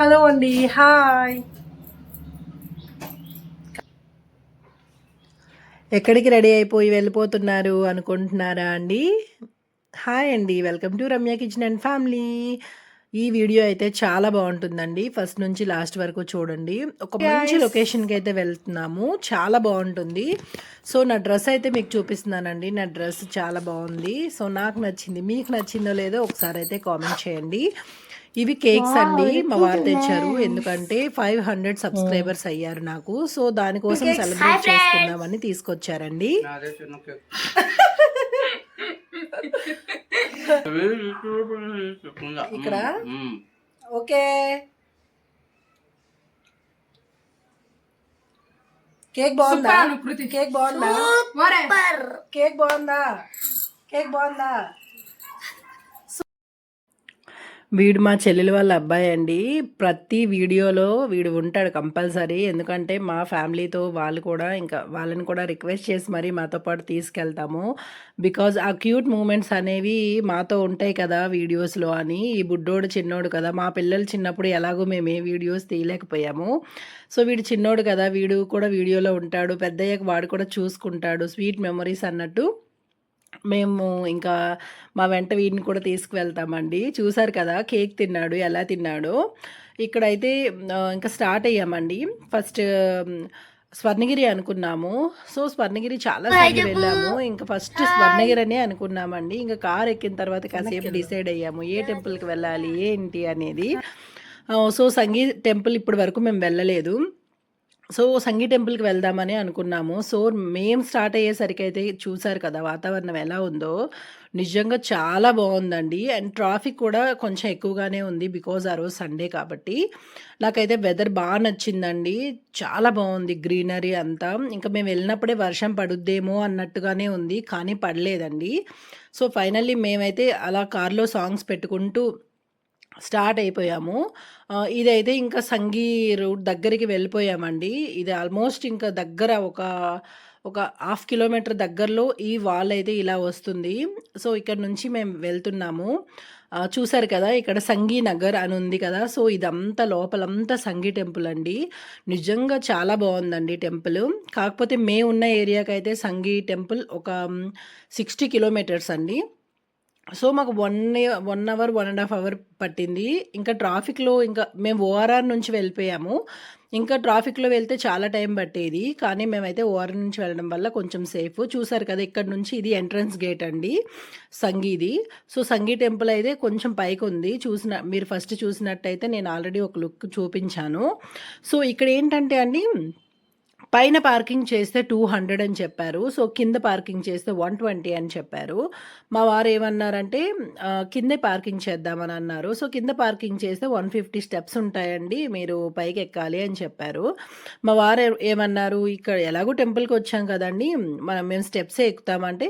Hello అండి, hi. ఎక్కడికి ready అయిపోయి వెళ్ళిపోతున్నారు అనుకుంటున్నారా అండి? హాయ్ అండి, welcome to Ramya kitchen and family. ఈ వీడియో అయితే చాలా బాగుంటుందండి. ఫస్ట్ నుంచి లాస్ట్ వరకు చూడండి. ఒక మంచి లొకేషన్కి అయితే వెళ్తున్నాము, చాలా బాగుంటుంది. సో నా డ్రెస్ అయితే మీకు చూపిస్తున్నానండి. నా డ్రెస్ చాలా బాగుంది. సో నాకు నచ్చింది, మీకు నచ్చిందో లేదో ఒకసారి అయితే కామెంట్ చేయండి. ఇవి కేక్స్ అండి, మా వారు తెచ్చారు. ఎందుకంటే 500 సబ్స్క్రైబర్స్ అయ్యారు నాకు. సో దానికోసం సెలబ్రేట్ చేసుకుందామని తీసుకొచ్చారండి. ఇక్కడ ఓకే, కేక్ బాగుందా? కేక్ బాగుందా? కేక్ బాగుందా? కేక్ బాగుందా? వీడు మా చెల్లెలు వాళ్ళ అబ్బాయి అండి. ప్రతి వీడియోలో వీడు ఉంటాడు కంపల్సరీ. ఎందుకంటే మా ఫ్యామిలీతో వాళ్ళని కూడా రిక్వెస్ట్ చేసి మరీ మాతో పాటు తీసుకెళ్తాము. బికాజ్ ఆ క్యూట్ మూమెంట్స్ అనేవి మాతో ఉంటాయి కదా వీడియోస్లో అని. ఈ బుడ్డోడు చిన్నోడు కదా, మా పిల్లలు చిన్నప్పుడు ఎలాగో మేము ఏ వీడియోస్ తీయలేకపోయాము. సో వీడు చిన్నోడు కదా, వీడు కూడా వీడియోలో ఉంటాడు. పెద్దయ్యాక వాడు కూడా చూసుకుంటాడు. స్వీట్ మెమరీస్ అన్నట్టు మేము ఇంకా మా వెంట వీడిని కూడా తీసుకువెళ్తామండి. చూసారు కదా కేక్ తిన్నాడు, ఎలా తిన్నాడో. ఇక్కడైతే ఇంకా స్టార్ట్ అయ్యామండి. ఫస్ట్ స్వర్ణగిరి అనుకున్నాము. సో స్వర్ణగిరి చాలాసార్లు వెళ్ళాము. ఇంకా ఫస్ట్ స్వర్ణగిరి అనే అనుకున్నామండి. ఇంకా కార్ ఎక్కిన తర్వాత కాసేపు డిసైడ్ అయ్యాము ఏ టెంపుల్కి వెళ్ళాలి ఏంటి అనేది. సో సంగీ టెంపుల్ ఇప్పటి వరకు మేము వెళ్ళలేదు. సో సంగీ టెంపుల్కి వెళ్దామని అనుకున్నాము. సో మేము స్టార్ట్ అయ్యేసరికి అయితే చూసారు కదా వాతావరణం ఎలా ఉందో. నిజంగా చాలా బాగుందండి. అండ్ ట్రాఫిక్ కూడా కొంచెం ఎక్కువగానే ఉంది, బికాజ్ ఆ రోజు సండే కాబట్టి. నాకైతే వెదర్ బాగా నచ్చిందండి, చాలా బాగుంది గ్రీనరీ అంతా. ఇంకా మేము వెళ్ళినప్పుడే వర్షం పడుద్దేమో అన్నట్టుగానే ఉంది, కానీ పడలేదండి. సో ఫైనల్లీ మేమైతే అలా కార్లో సాంగ్స్ పెట్టుకుంటూ స్టార్ట్ అయిపోయాము. ఇదైతే ఇంకా సంగీ రూట్ దగ్గరికి వెళ్ళిపోయామండి. ఇది ఆల్మోస్ట్ ఇంకా దగ్గర ఒక హాఫ్ కిలోమీటర్ దగ్గరలో ఈ వాల్ అయితే ఇలా వస్తుంది. సో ఇక్కడ నుంచి మేము వెళ్తున్నాము. చూసారు కదా ఇక్కడ సంగీ నగర్ అని ఉంది కదా. సో ఇదంతా లోపలంతా సంగీ టెంపుల్ అండి. నిజంగా చాలా బాగుందండి టెంపుల్. కాకపోతే మేము ఉన్న ఏరియాకి అయితే సంగీ టెంపుల్ ఒక 60 కిలోమీటర్స్ అండి. సో మాకు 1 అవర్, 1½ అవర్ పట్టింది. ఇంకా ట్రాఫిక్‌లో ఇంకా మేము ఓఆర్ఆర్ నుంచి వెళ్ళిపోయాము. ఇంకా ట్రాఫిక్‌లో వెళ్తే చాలా టైం పట్టేది. కానీ మేమైతే ఓఆర్ఆర్ నుంచి వెళ్ళడం వల్ల కొంచెం సేఫ్. చూసారు కదా ఇక్కడ నుంచి ఇది ఎంట్రన్స్ గేట్ అండి సంగీది. సో సంగీ టెంపుల్ అయితే కొంచెం పైకుంది. మీరు ఫస్ట్ చూసినట్టయితే నేను ఆల్రెడీ ఒక లుక్ చూపించాను. సో ఇక్కడ ఏంటంటే అండి, పైన పార్కింగ్ చేస్తే 200 అని చెప్పారు. సో కింద పార్కింగ్ చేస్తే 120 అని చెప్పారు. మా వారు ఏమన్నారంటే కిందే పార్కింగ్ చేద్దామని అన్నారు. సో కింద పార్కింగ్ చేస్తే 150 స్టెప్స్ ఉంటాయండి, మీరు పైకి ఎక్కాలి అని చెప్పారు. మా వారు ఏమన్నారు, ఇక్కడ ఎలాగో టెంపుల్కి వచ్చాం కదండి, మేము స్టెప్సే ఎక్కుతామంటే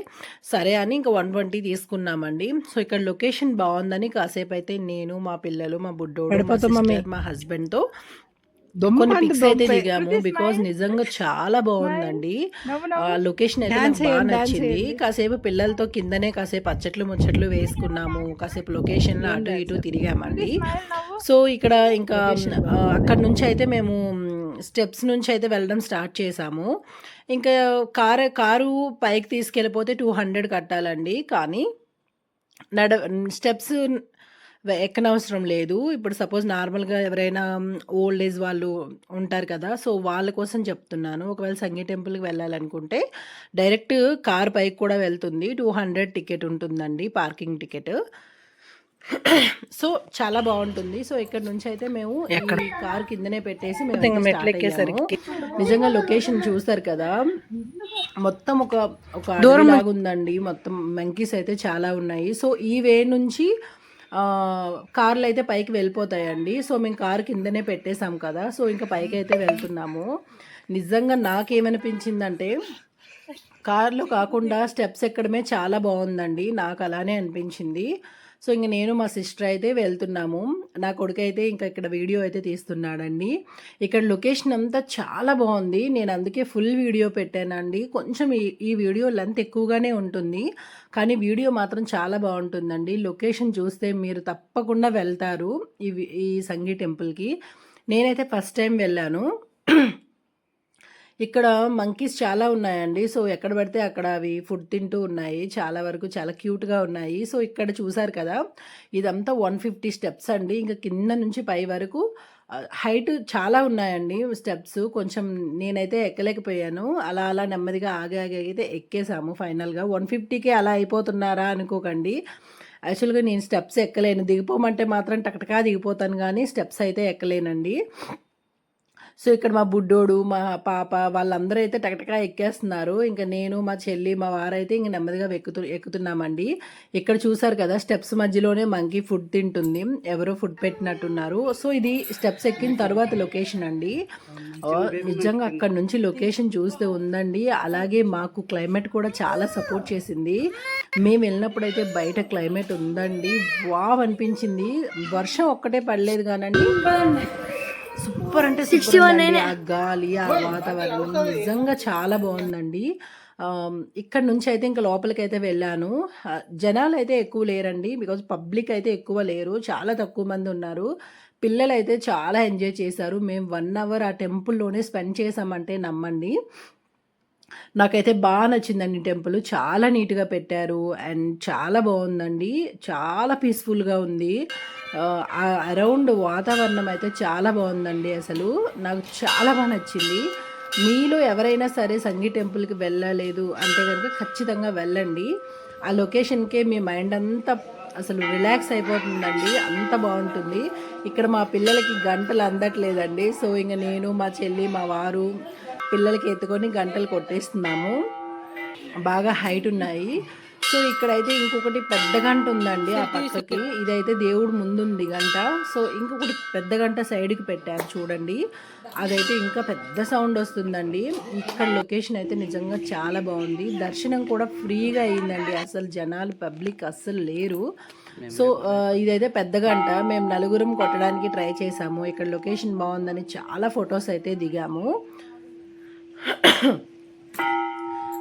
సరే అని ఇంకా 120 తీసుకున్నామండి. సో ఇక్కడ లొకేషన్ బాగుందని కాసేపు అయితే నేను, మా పిల్లలు, మా బుడ్డోడు, మా హస్బెండ్తో కొన్ని పిక్స్ అయితే దిగాము. బికాజ్ నిజంగా చాలా బాగుందండి. లొకేషన్ అయితే నాకు బాగా నచ్చింది. కాసేపు పిల్లలతో కిందనే కాసేపు అచ్చట్లు ముచ్చట్లు వేసుకున్నాము. కాసేపు లొకేషన్లో అటు ఇటు తిరిగామండి. సో ఇక్కడ ఇంకా అక్కడ నుంచి అయితే మేము స్టెప్స్ నుంచి అయితే వెళ్ళడం స్టార్ట్ చేసాము. ఇంకా కారు పైకి తీసుకెళ్ళిపోతే 200 కట్టాలండి. కానీ స్టెప్స్ ఎక్కనవసరం లేదు. ఇప్పుడు సపోజ్ నార్మల్‌గా ఎవరైనా ఓల్డ్ ఏజ్ వాళ్ళు ఉంటారు కదా. సో వాళ్ళ కోసం చెప్తున్నాను. ఒకవేళ సంగీ టెంపుల్‌కి వెళ్ళాలనుకుంటే డైరెక్ట్ కార్ పైకి కూడా వెళ్తుంది. 200 టికెట్ ఉంటుందండి, పార్కింగ్ టికెట్. సో చాలా బాగుంటుంది. సో ఇక్కడ నుంచి అయితే మేము ఈ కార్ కిందనే పెట్టేసి మేము మెట్లు ఎక్కేసరికి నిజంగా లొకేషన్ చూస్తారు కదా, మొత్తం ఒక అడవిలాగా ఉందండి. మొత్తం మంకీస్ అయితే చాలా ఉన్నాయి. సో ఈ వే నుంచి కార్లు అయితే పైకి వెళ్ళిపోతాయండి. సో మేము కారు కిందనే పెట్టేసాం కదా. సో ఇంకా పైకి అయితే వెళ్తున్నాము. నిజంగా నాకేమనిపించిందంటే కార్లో కాకుండా స్టెప్స్ ఎక్కడమే చాలా బాగుందండి, నాకు అలానే అనిపించింది. సో ఇంక నేను మా సిస్టర్ అయితే వెళ్తున్నాము. నా కొడుకైతే ఇంకా ఇక్కడ వీడియో అయితే తీస్తున్నాడండి. ఇక్కడ లొకేషన్ అంతా చాలా బాగుంది. నేను అందుకే ఫుల్ వీడియో పెట్టానండి. కొంచెం ఈ వీడియో లెంత్ ఎక్కువగానే ఉంటుంది. కానీ వీడియో మాత్రం చాలా బాగుంటుందండి. లొకేషన్ చూస్తే మీరు తప్పకుండా వెళ్తారు ఈ సంగీ టెంపుల్‌కి. నేనైతే ఫస్ట్ టైం వెళ్ళాను. ఇక్కడ మంకీస్ చాలా ఉన్నాయండి. సో, ఎక్కడ పడితే అక్కడ అవి ఫుడ్ తింటూ ఉన్నాయి. చాలా వరకు చాలా క్యూట్‌గా ఉన్నాయి. సో, ఇక్కడ చూసారు కదా! ఇదంతా 150 స్టెప్స్ అండి. ఇంక కింద నుంచి పై వరకు హైట్ చాలా ఉన్నాయండి స్టెప్స్. కొంచెం నేనైతే ఎక్కలేకపోయాను. అలా అలా నెమ్మదిగా ఆగి ఆగి అయితే ఎక్కేసాము ఫైనల్‌గా. 150కే అలా అయిపోతున్నారా అనుకోకండి. యాక్చువల్‌గా నేను స్టెప్స్ ఎక్కలేను. దిగిపోమంటే మాత్రం టకటకా దిగిపోతాను గానీ స్టెప్స్ అయితే ఎక్కలేనండి. సో, ఇక్కడ మా బుడ్డోడు, మా పాప వాళ్ళందరూ అయితే టకటకా ఎక్కేస్తున్నారు. ఇంక నేను, మా చెల్లి, మా వారైతే ఇంక నెమ్మదిగా ఎక్కుతున్నామండి. ఇక్కడ చూసారు కదా! స్టెప్స్ మధ్యలోనే మంకీ ఫుడ్ తింటుంది. ఎవరో ఫుడ్ పెట్టినట్టున్నారు. సో, ఇది స్టెప్స్ ఎక్కిన తర్వాత లొకేషన్ అండి. నిజంగా అక్కడి నుంచి లొకేషన్ చూస్తే ఉందండి. అలాగే మాకు క్లైమేట్ కూడా చాలా సపోర్ట్ చేసింది. మేము వెళ్ళినప్పుడైతే బయట క్లైమేట్ ఉందండి. వావ్ అనిపించింది. వర్షం ఒక్కటే పడలేదు కానండి. సూపర్ అంటే సూపర్ ఉందండి. ఆ గాలి, ఆ వాతావరణం నిజంగా చాలా బాగుందండి. ఇక్కడ నుంచి అయితే ఇంకా లోపలికైతే వెళ్ళాను. జనాలైతే ఎక్కువ లేరండి. బికాజ్ పబ్లిక్ అయితే ఎక్కువ లేరు. చాలా తక్కువ మంది ఉన్నారు. పిల్లలైతే చాలా ఎంజాయ్ చేశారు. మేము 1 అవర్ ఆ టెంపుల్‌లోనే స్పెండ్ చేశామంటే నమ్మండి. నాకైతే నచ్చిందండి టెంపుల్. చాలా నీట్‌గా పెట్టారు. అండ్ చాలా బాగుందండి. చాలా పీస్‌ఫుల్‌గా ఉంది. అరౌండ్ వాతావరణం అయితే చాలా బాగుందండి అసలు. నాకు చాలా నచ్చింది. మీలో ఎవరైనా సరే సంగీ టెంపుల్‌కి వెళ్ళలేదు అంటే గనుక ఖచ్చితంగా వెళ్ళండి. ఆ లొకేషన్‌కే మీ మైండ్ అంతా అసలు రిలాక్స్ అయిపోతుందండి. అంత బాగుంటుంది. ఇక్కడ మా పిల్లలకి గంటలు అందట్లేదండి. సో, ఇంక నేను, మా చెల్లి, మా వారు పిల్లలకి ఎత్తుకొని గంటలు కొట్టేస్తున్నాము. బాగా హైట్ ఉన్నాయి. సో, ఇక్కడైతే ఇంకొకటి పెద్ద గంట ఉందండి ఆ పక్కకి. ఇదైతే దేవుడు ముందుంది గంట. సో, ఇంకొకటి పెద్ద గంట సైడ్‌కి పెట్టారు చూడండి. అదైతే ఇంకా పెద్ద సౌండ్ వస్తుందండి. ఇక్కడ లొకేషన్ అయితే నిజంగా చాలా బాగుంది. దర్శనం కూడా ఫ్రీగా అయిందండి. అసలు జనాలు పబ్లిక్ అస్సలు లేరు. సో, ఇదైతే పెద్ద గంట. మేము నలుగురం కొట్టడానికి ట్రై చేసాము. ఇక్కడ లొకేషన్ బాగుందని చాలా ఫొటోస్ అయితే దిగాము.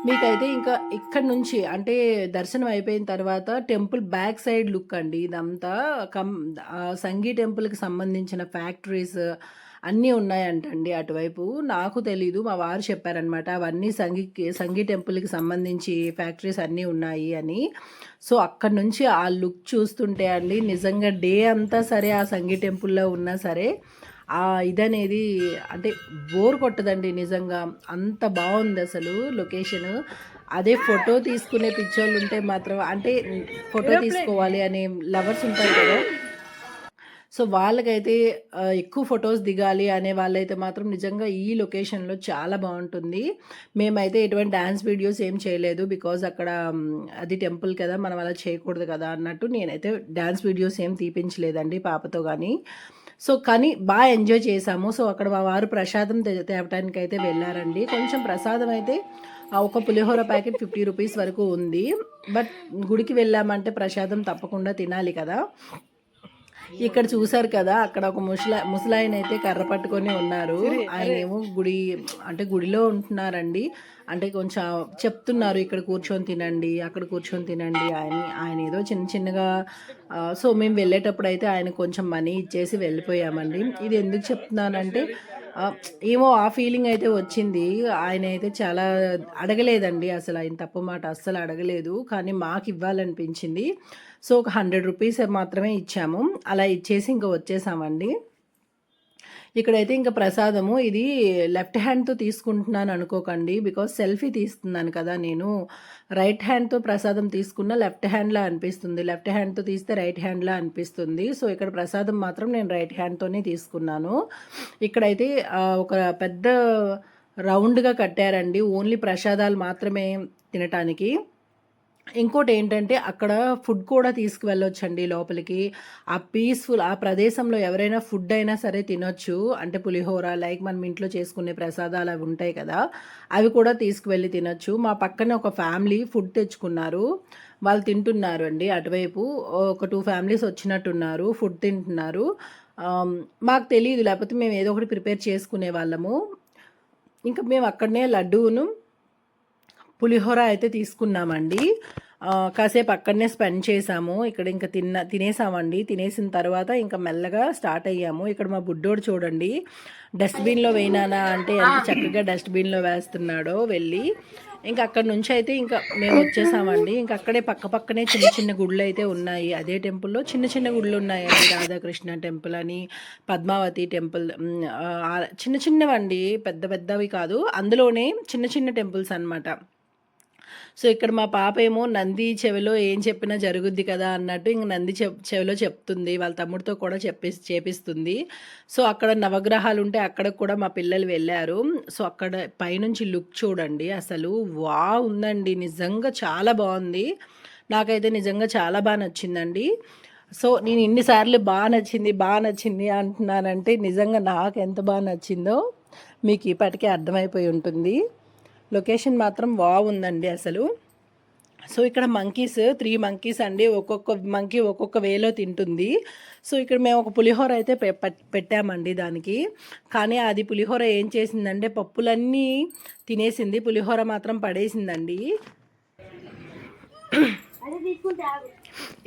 మీకైతే ఇంకా ఇక్కడ నుంచి అంటే దర్శనం అయిపోయిన తర్వాత టెంపుల్ బ్యాక్ సైడ్ లుక్ అండి ఇదంతా. సంగీ టెంపుల్‌కి సంబంధించిన ఫ్యాక్టరీస్ అన్నీ ఉన్నాయంటండి అటువైపు. నాకు తెలీదు. మా వారు చెప్పారనమాట. అవన్నీ సంగీ టెంపుల్‌కి సంబంధించి ఫ్యాక్టరీస్ అన్నీ ఉన్నాయి అని. సో, అక్కడి నుంచి ఆ లుక్ చూస్తుంటే అండి నిజంగా డే అంతా సరే ఆ సంగీ టెంపుల్‌లో ఉన్నా సరే ఇదనేది అంటే బోర్ కొట్టదండి నిజంగా. అంత బావుందసలు లొకేషను. అదే ఫోటో తీసుకునే పిచ్చోళ్ళుంటే మాత్రం అంటే ఫోటో తీసుకోవాలి అనే లవర్స్ ఉంటారు కదా! సో, వాళ్ళకైతే ఎక్కువ ఫోటోస్ దిగాలి అనే వాళ్ళైతే మాత్రం నిజంగా ఈ లొకేషన్‌లో చాలా బావుంటుంది. మేమైతే ఎటువంటి డాన్స్ వీడియోస్ ఏం చేయలేదు. బికాజ్ అక్కడ అది టెంపుల్ కదా! మనం అలా చేయకూడదు కదా! అన్నట్టు నేనైతే డాన్స్ వీడియోస్ ఏం తీపించలేదండి పాపతో గానీ. సో, కానీ ఎంజాయ్ చేశాము. సో, అక్కడ మా వారు ప్రసాదం తేవటానికైతే వెళ్లారండి. కొంచెం ప్రసాదం అయితే ఒక పులిహోర ప్యాకెట్ 50 రూపీస్ వరకు ఉంది. బట్ గుడికి వెళ్ళామంటే ప్రసాదం తప్పకుండా తినాలి కదా! ఇక్కడ చూసారు కదా! అక్కడ ఒక ముసలాయనైతే కర్ర పట్టుకొని ఉన్నారు. ఆయనేమో అంటే గుడిలో ఉంటున్నారండి. అంటే కొంచెం చెప్తున్నారు ఇక్కడ కూర్చొని తినండి, అక్కడ కూర్చొని తినండి ఆయన ఏదో చిన్న చిన్నగా సో, మేము వెళ్ళేటప్పుడైతే ఆయన కొంచెం మనీ ఇచ్చేసి వెళ్ళిపోయామండి. ఇది ఎందుకు చెప్తున్నానంటే ఏమో ఆ ఫీలింగ్ అయితే వచ్చింది. ఆయనైతే చాలా అడగలేదండి అసలు. ఆయన తప్పు మాట అస్సలు అడగలేదు. కానీ మాకివ్వాలనిపించింది. సో, ఒక 100 రూపీస్ మాత్రమే ఇచ్చాము. అలా ఇచ్చేసి ఇంక వచ్చేసామండి. ఇక్కడైతే ఇంక ప్రసాదము ఇది లెఫ్ట్ హ్యాండ్‌తో తీసుకుంటున్నాను అనుకోకండి. బికాజ్ సెల్ఫీ తీస్తున్నాను కదా నేను. రైట్ హ్యాండ్‌తో ప్రసాదం తీసుకున్న లెఫ్ట్ హ్యాండ్‌లా అనిపిస్తుంది. లెఫ్ట్ హ్యాండ్‌తో తీస్తే రైట్ హ్యాండ్‌లా అనిపిస్తుంది. సో, ఇక్కడ ప్రసాదం మాత్రం నేను రైట్ హ్యాండ్‌తోనే తీసుకున్నాను. ఇక్కడైతే ఒక పెద్ద రౌండ్‌గా కట్టారండి. ఓన్లీ ప్రసాదాలు మాత్రమే తినటానికి. ఇంకోటేంటంటే అక్కడ ఫుడ్ కూడా తీసుకువెళ్ళొచ్చండి లోపలికి. ఆ ప్రదేశంలో ఎవరైనా ఫుడ్ అయినా సరే తినొచ్చు. అంటే పులిహోర లైక్ మనం ఇంట్లో చేసుకునే ప్రసాదాలు అవి ఉంటాయి కదా! అవి కూడా తీసుకువెళ్ళి తినొచ్చు. మా పక్కన ఒక ఫ్యామిలీ ఫుడ్ తెచ్చుకున్నారు. వాళ్ళు తింటున్నారు అండి అటువైపు. ఒక 2 ఫ్యామిలీస్ వచ్చినట్టున్నారు. ఫుడ్ తింటున్నారు. మాకు తెలీదు. లేపోతే మేము ఏదో ఒకటి ప్రిపేర్ చేసుకునేవాళ్ళము. ఇంకా మేము అక్కడనే లడ్డూను పులిహోర అయితే తీసుకున్నామండి. కాసేపు అక్కడనే స్పెండ్ చేశాము. ఇక్కడ ఇంక తినేసామండి. తినేసిన తర్వాత ఇంకా మెల్లగా స్టార్ట్ అయ్యాము. ఇక్కడ మా బుడ్డోడు చూడండి డస్ట్‌బిన్‌లో వేయనానా అంటే ఎంత చక్కగా డస్ట్‌బిన్‌లో వేస్తున్నాడో వెళ్ళి. ఇంక అక్కడి నుంచి అయితే ఇంకా మేము వచ్చేసామండి. ఇంక అక్కడే పక్కనే చిన్న చిన్న గుడులైతే ఉన్నాయి. అదే టెంపుల్‌లో చిన్న చిన్న గుడులున్నాయండి. రాధాకృష్ణ టెంపుల్ అని, పద్మావతి టెంపుల్ చిన్న చిన్నవండి. పెద్ద పెద్దవి కాదు. అందులోనే చిన్న చిన్న టెంపుల్స్ అనమాట. సో ఇక్కడ మా పాప ఏమో నంది చెవిలో ఏం చెప్పినా జరుగుద్ది కదా అన్నట్టు ఇంక నంది చెవిలో చెప్తుంది. వాళ్ళ తమ్ముడితో కూడా చేపిస్తుంది. సో అక్కడ నవగ్రహాలు ఉంటే అక్కడికి కూడా మా పిల్లలు వెళ్ళారు. సో అక్కడ పైనుంచి లుక్ చూడండి అసలు ఉందండి. నిజంగా చాలా బాగుంది. నాకైతే నిజంగా చాలా బాగా నచ్చిందండి. సో నేను ఇన్నిసార్లు బాగా నచ్చింది అంటున్నానంటే నిజంగా నాకు ఎంత బాగా నచ్చిందో మీకు ఇప్పటికే అర్థమైపోయి ఉంటుంది. లొకేషన్ మాత్రం ఉందండి అసలు. సో ఇక్కడ మంకీస్ 3 మంకీస్ అండి. ఒక్కొక్క మంకీ ఒక్కొక్క వేలో తింటుంది. సో ఇక్కడ మేము ఒక పులిహోర అయితే పెట్టామండి దానికి. కానీ అది పులిహోర ఏం చేసిందంటే పప్పులన్నీ తినేసింది. పులిహోర మాత్రం పడేసిందండి.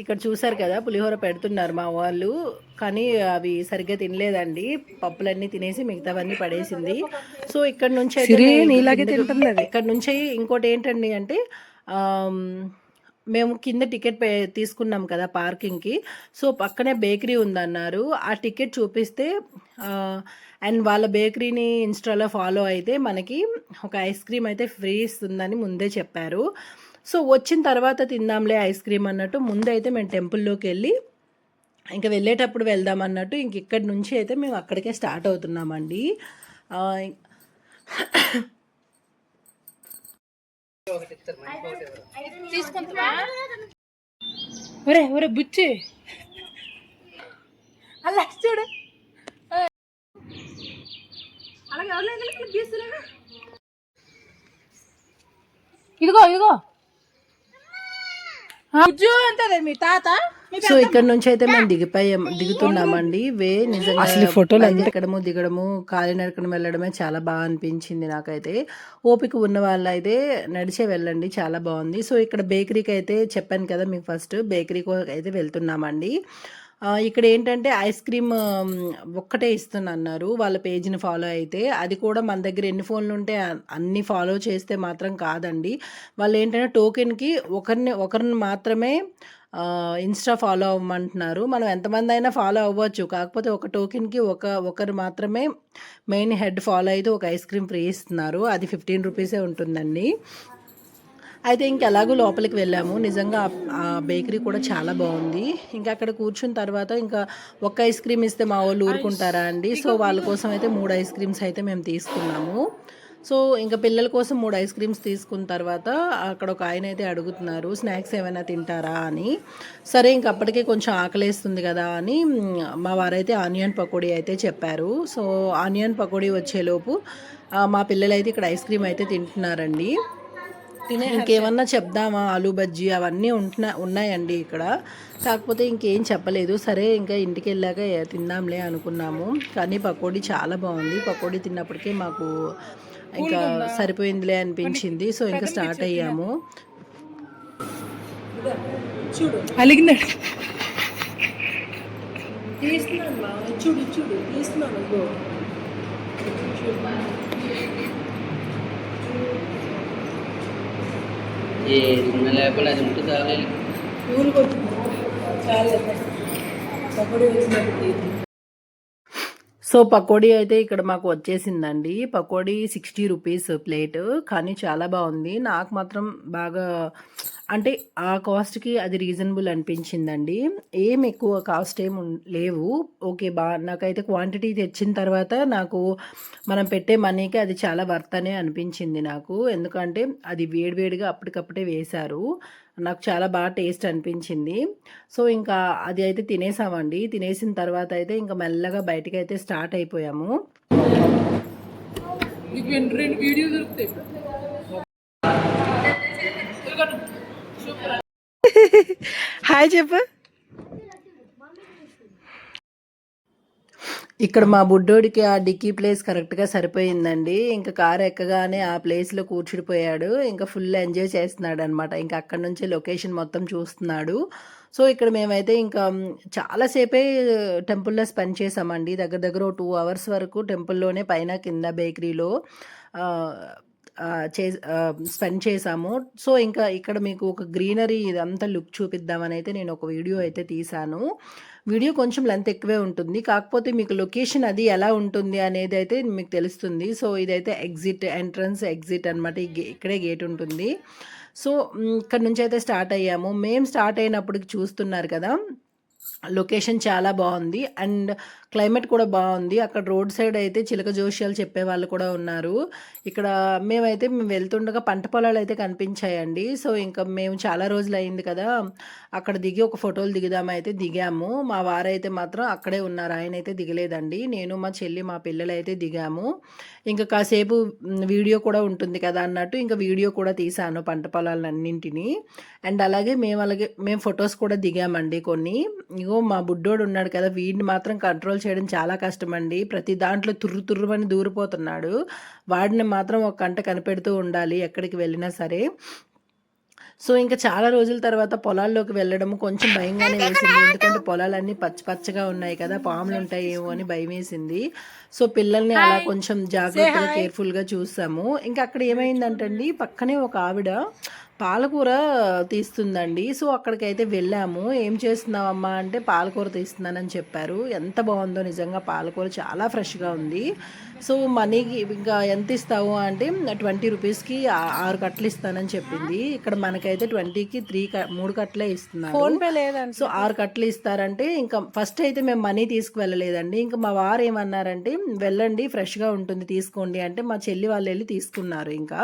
ఇక్కడ చూసారు కదా పులిహోర పెడుతున్నారు మా వాళ్ళు. కానీ అవి సరిగ్గా తినలేదండి. పప్పులన్నీ తినేసి మిగతావన్నీ పడేసింది. సో ఇక్కడ నుంచి ఇక్కడ నుంచి ఇంకోటి ఏంటండి అంటే మేము కింద టికెట్ తీసుకున్నాం కదా పార్కింగ్కి. సో పక్కనే బేకరీ ఉందన్నారు. ఆ టికెట్ చూపిస్తే అండ్ వాళ్ళ బేకరీని ఇన్స్టాలో ఫాలో అయితే మనకి ఒక ఐస్ క్రీమ్ అయితే ఫ్రీ ఇస్తుందని ముందే చెప్పారు. సో వచ్చిన తర్వాత తిందాంలే ఐస్ క్రీమ్ అన్నట్టు ముందైతే మేము టెంపుల్లోకి వెళ్ళి ఇంకా వెళ్ళేటప్పుడు వెళ్దాం అన్నట్టు ఇంక ఇక్కడి నుంచి అయితే మేము అక్కడికే స్టార్ట్ అవుతున్నామండి. ఒరే బుచ్చి అలా చూడు ఇదిగో మీ తాత. సో ఇక్కడ నుంచి అయితే మేము దిగుతున్నామండి. నిజంగా అసలు ఫోటోలు ఎక్కడము దిగడము కాలినడకడం వెళ్ళడమే చాలా బాగా అనిపించింది నాకైతే. ఓపిక ఉన్న వాళ్ళు అయితే నడిచే వెళ్ళండి, చాలా బాగుంది. సో ఇక్కడ బేకరీకి అయితే చెప్పాను కదా మీకు, ఫస్ట్ బేకరీకి అయితే వెళ్తున్నామండి. ఇక్కడ ఏంటంటే ఐస్ క్రీమ్ ఒక్కటే ఇస్తున్నారు వాళ్ళ పేజ్ని ఫాలో అయితే. అది కూడా మన దగ్గర ఎన్ని ఫోన్లు ఉంటే అన్ని ఫాలో చేస్తే మాత్రం కాదండి. వాళ్ళు ఏంటంటే టోకెన్కి ఒకరిని మాత్రమే ఇన్స్టా ఫాలో అవ్వమంటున్నారు. మనం ఎంతమంది అయినా ఫాలో అవ్వచ్చు. కాకపోతే ఒక టోకెన్కి ఒకరు మాత్రమే మెయిన్ హెడ్ ఫాలో అయితే ఒక ఐస్ క్రీమ్ ఫ్రీ ఇస్తున్నారు. అది 15 రూపీసే ఉంటుందండి. అయితే ఇంకెలాగో లోపలికి వెళ్ళాము. నిజంగా ఆ బేకరీ కూడా చాలా బాగుంది. ఇంకా అక్కడ కూర్చున్న తర్వాత ఇంకా ఒక్క ఐస్ క్రీమ్ ఇస్తే మా వాళ్ళు ఊరుకుంటారా అండి. సో వాళ్ళ కోసం అయితే 3 ఐస్ క్రీమ్స్ అయితే మేము తీసుకున్నాము. సో ఇంకా పిల్లల కోసం 3 ఐస్ క్రీమ్స్ తీసుకున్న తర్వాత అక్కడ ఒక ఆయన అయితే అడుగుతున్నారు స్నాక్స్ ఏమైనా తింటారా అని. సరే ఇంక అప్పటికే కొంచెం ఆకలేస్తుంది కదా అని మా వారైతే ఆనియన్ పకోడీ అయితే చెప్పారు. సో ఆనియన్ పకోడీ వచ్చేలోపు మా పిల్లలైతే ఇక్కడ ఐస్ క్రీమ్ అయితే తింటున్నారండి. ఇంకేమన్నా చెప్దామా, ఆలూ బజ్జీ అవన్నీ ఉన్నాయండి ఇక్కడ. కాకపోతే ఇంకేం చెప్పలేదు. సరే ఇంకా ఇంటికి వెళ్ళాక తిందాంలే అనుకున్నాము. కానీ పకోడీ చాలా బాగుంది. పకోడీ తిన్నప్పటికే మాకు ఇంకా సరిపోయిందిలే అనిపించింది. సో ఇంకా స్టార్ట్ అయ్యాము. చూడు అలిగినాడు, చూడు తీస్తున్నాను. లేకపోతే అది ఉంటుంది సో పకోడీ అయితే ఇక్కడ మాకు వచ్చేసిందండి. Pakodi 60 rupees plate. కానీ చాలా బాగుంది. నాకు మాత్రం బాగా అంటే ఆ కాస్ట్‌కి అది రీజనబుల్ అనిపించిందండి. ఏం ఎక్కువ కాస్ట్ ఏమి లేవు. ఓకే. నాకైతే క్వాంటిటీ తెచ్చిన తర్వాత నాకు మనం పెట్టే మనీకి అది చాలా వర్త్ అనే అనిపించింది నాకు. ఎందుకంటే అది వేడి వేడిగా అప్పటికప్పుడే వేశారు. నాకు చాలా టేస్ట్ అనిపించింది. సో, ఇంకా అది అయితే తినేసామండి. తినేసిన తర్వాత అయితే ఇంకా మెల్లగా బయటికైతే స్టార్ట్ అయిపోయాము. మీకు 2 వీడియో దొరుకుతాయి. హాయ్ చెప్పు. ఇక్కడ మా బుడ్డోడికి ఆ డిక్కీ ప్లేస్ కరెక్ట్‌గా సరిపోయిందండి. ఇంక కారు ఎక్కగానే ఆ ప్లేస్‌లో కూర్చుండిపోయాడు. ఇంకా ఫుల్ ఎంజాయ్ చేస్తున్నాడనమాట. ఇంక అక్కడి నుంచే లొకేషన్ మొత్తం చూస్తున్నాడు. సో, ఇక్కడ మేమైతే ఇంకా చాలా సేపే టెంపుల్‌లో స్పెండ్ చేశామండి. దగ్గర దగ్గర ఓ 2 అవర్స్ వరకు టెంపుల్‌లోనే పైన, కింద బేకరీలో ఆహ్, స్పెండ్ చేశాము. సో, ఇంకా ఇక్కడ మీకు ఒక గ్రీనరీ ఇదంతా లుక్ చూపిద్దామనైతే నేను ఒక వీడియో అయితే తీశాను. వీడియో కొంచెం లెంత్ ఎక్కువే ఉంటుంది. కాకపోతే మీకు లొకేషన్ అది ఎలా ఉంటుంది అనేదైతే మీకు తెలుస్తుంది. సో, ఇదైతే ఎంట్రన్స్, ఎగ్జిట్ అనమాట. ఇక్కడే గేట్ ఉంటుంది. సో, ఇక్కడ నుంచయితే స్టార్ట్ అయ్యాము. మేము స్టార్ట్ అయినప్పటికి చూస్తున్నారు కదా! లొకేషన్ చాలా బావుంది. అండ్ క్లైమేట్ కూడా బావుంది. అక్కడ రోడ్ సైడ్ అయితే చిలక జోష్యాలు చెప్పేవాళ్ళు కూడా ఉన్నారు. ఇక్కడ మేము వెళ్తుండగా పంట పొలాలైతే కనిపించాయండి. సో, ఇంకా మేము చాలా రోజులయింది కదా! అక్కడ దిగి ఒక ఫోటోలు దిగుదామైతే దిగాము. మా వారైతే మాత్రం అక్కడే ఉన్నారు. ఆయనైతే దిగలేదండి. నేను, మా చెల్లి, మా పిల్లలైతే దిగాము. ఇంక కాసేపు వీడియో కూడా ఉంటుంది కదా అన్నట్టు ఇంక వీడియో కూడా తీశాను పంట పొలాలన్నింటిని. అండ్ మేము ఫోటోస్ కూడా దిగామండి కొన్ని. ఇగో మా బుడ్డోడు ఉన్నాడు కదా! వీడిని మాత్రం కంట్రోల్ చేయడం చాలా కష్టమండి. ప్రతి దాంట్లో తుర్రుమని దూరిపోతున్నాడు. వాడిని మాత్రం ఒక కంట కనిపెడుతూ ఉండాలి ఎక్కడికి వెళ్ళినా సరే. సో, ఇంక చాలా రోజుల తర్వాత పొలాల్లోకి వెళ్ళడం కొంచెం భయంగానే వేసింది. ఎందుకంటే పొలాలన్నీ పచ్చగా ఉన్నాయి కదా! పాములుంటాయేమో అని భయమేసింది. సో, పిల్లల్ని అలా కొంచెం జాగ్రత్తగా, కేర్‌ఫుల్‌గా చూసాము. ఇంక అక్కడ ఏమైందంటే అండి, పక్కనే ఒక ఆవిడ పాలకూర తీస్తుందండి. సో, అక్కడికైతే వెళ్ళాము. "ఏం చేస్తున్నావమ్మా?" అంటే, "పాలకూర తీస్తున్నానని" చెప్పారు. ఎంత బావుందో నిజంగా పాలకూర చాలా ఫ్రెష్‌గా ఉంది. సో, మనీకి ఇంకా ఎంతిస్తావు అంటే, 20 రూపీస్‌కి 6 కట్టలు ఇస్తానని చెప్పింది. ఇక్కడ మనకైతే 20కి 3 కట్టలే ఇస్తున్నారు. ఫోన్‌పే లేదండి. సో, 6 కట్టలు ఇస్తారంటే, ఇంకా ఫస్ట్ అయితే మేము మనీ తీసుకువెళ్ళలేదండి. ఇంక మా వారు ఏమన్నారంటే, "వెళ్ళండి ఫ్రెష్‌గా ఉంటుంది తీసుకోండి" అంటే, మా చెల్లి వాళ్ళెళ్ళి తీసుకున్నారు ఇంకా.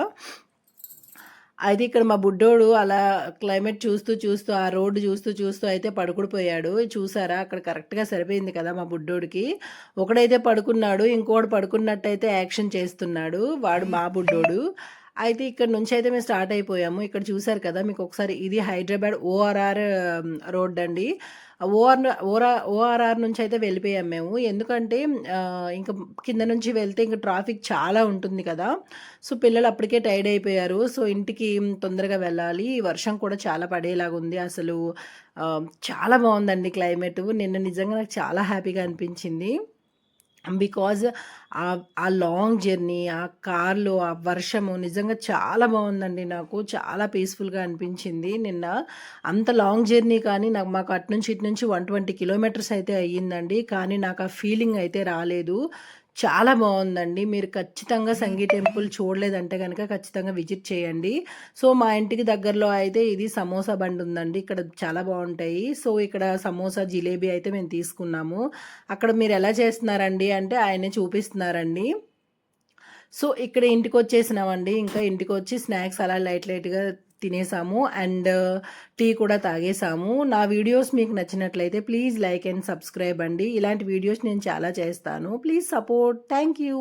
అయితే ఇక్కడ మా బుడ్డోడు అలా క్లైమేట్ చూస్తూ, ఆ రోడ్డు చూస్తూ అయితే పడుకుడిపోయాడు. చూసారా? అక్కడ కరెక్ట్‌గా సరిపోయింది కదా మా బుడ్డోడికి. ఒకడైతే పడుకున్నాడు. ఇంకోడు పడుకున్నట్టయితే యాక్షన్ చేస్తున్నాడు. వాడు మా బుడ్డోడు. అయితే ఇక్కడ నుంచయితే మేము స్టార్ట్ అయిపోయాము. ఇక్కడ చూసారు కదా! మీకొకసారి ఇది హైదరాబాద్ ఓఆర్ఆర్ రోడ్డండి. ఓఆర్ఆర్ నుంచయితే వెళ్ళిపోయాము మేము. ఎందుకంటే ఇంక కింద నుంచి వెళ్తే ఇంక ట్రాఫిక్ చాలా ఉంటుంది కదా! సో, పిల్లలు అప్పటికే టైర్డ్ అయిపోయారు. సో, ఇంటికి తొందరగా వెళ్ళాలి. వర్షం కూడా చాలా పడేలాగుంది. అసలు చాలా బావుందండి క్లైమేటు. నిన్న నిజంగా నాకు చాలా హ్యాపీగా అనిపించింది. బికాజ్ ఆ లాంగ్ జర్నీ, ఆ కార్‌లో, ఆ వర్షము నిజంగా చాలా బావుందండి నాకు. చాలా పీస్‌ఫుల్‌గా అనిపించింది నిన్న. అంత లాంగ్ జర్నీ కానీ మాకు అటు నుంచి ఇటు నుంచి 120 కిలోమీటర్స్ అయితే అయ్యిందండి. కానీ నాకు ఆ ఫీలింగ్ అయితే రాలేదు. చాలా బావుందండి. మీరు ఖచ్చితంగా సంగీ టెంపుల్ చూడలేదంటే గనక ఖచ్చితంగా విజిట్ చేయండి. సో, మా ఇంటికి దగ్గరలో అయితే ఇది సమోసా బండుందండి. ఇక్కడ చాలా బావుంటాయి. సో, ఇక్కడ సమోసా, జిలేబీ అయితే మేము తీసుకున్నాము. అక్కడ మీరెలా చేస్తున్నారండి అంటే ఆయనే చూపిస్తున్నారండి. సో, ఇక్కడ ఇంటికొచ్చేసినామండి. ఇంకా ఇంటికొచ్చి స్నాక్స్ అలా లైట్‌గా తినేసాము. అండ్ టీ కూడా తాగేసాము. నా వీడియోస్ మీకు నచ్చినట్లయితే ప్లీజ్ లైక్ అండ్ సబ్స్క్రైబ్ అండి. ఇలాంటి వీడియోస్ నేను చాలా చేస్తాను. Please support. Thank you.